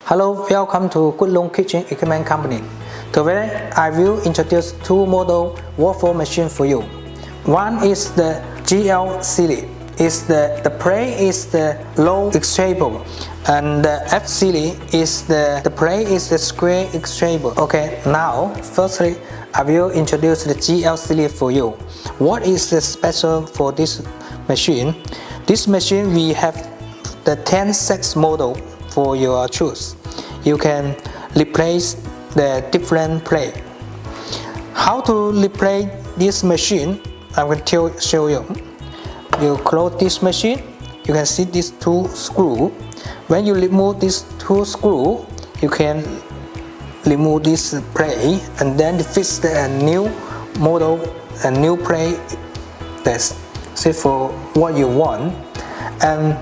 Hello, welcome to Good Long Kitchen Equipment Company. Today I will introduce two model waffle machine for you. One is the GL series. The plate is the low extractable, and the F series is the plate is the square extractable. Okay, now firstly I will introduce the GL series for you. What is the special for this machine? This machine we have the 10-6 model for your choice. You can replace the different plate. How to replace this machine? I'm going to show you. You close this machine. You can see these two screws. When you remove these two screws, you can remove this plate and then fix the new model, a new plate that's fit for what you want. And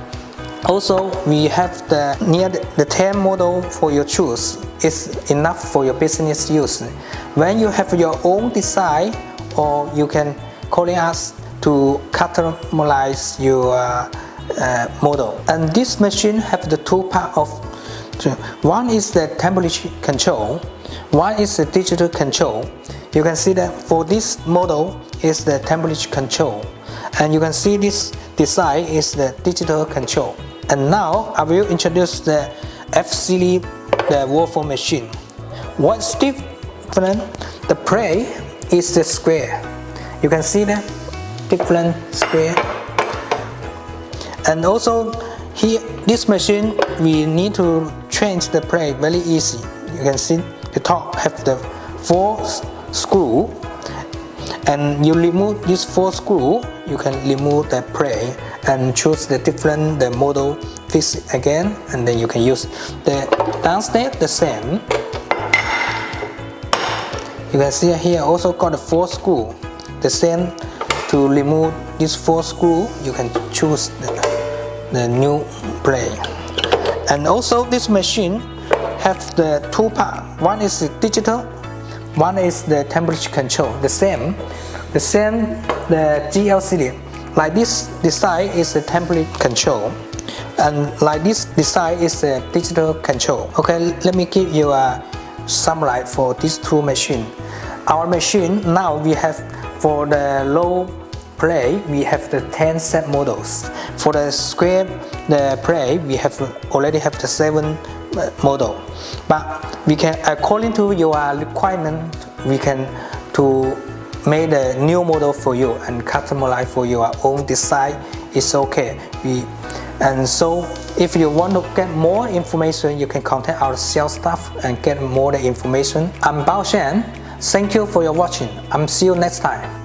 also we have the 10 model for your choice. It's enough for your business use. When you have your own design, or you can call us to customize your model. And this machine have the two parts of. One is the temperature control, one is the digital control. You can see that for this model is the temperature control, and you can see this design is the digital control. And now I will introduce the F series, the waffle machine. What's different? The plate is the square. You can see that different square. And also here, this machine we need to change the plate very easy. You can see the top have the 4 screws, and you remove these 4 screws, you can remove the plate and choose the different model, fix it again, and then you can use the downstairs the same. You can see here also got the 4 screws, the same. To remove these 4 screws, you can choose the new plate. And also this machine have the two parts. One is the digital, one is the temperature control. The same the GL series. Like this design is the temperature control, and like this design is the digital control. Okay, let me give you a summary for these two machines. Our machine now we have, for the low plate we have the 10 set models. For the square the plate we already have the 7 model. But we can, according to your requirement, we can to make a new model for you and customize for your own design. It's okay. And so if you want to get more information, you can contact our sales staff and get more information. I'm Bao Shan. Thank you for your watching. See you next time.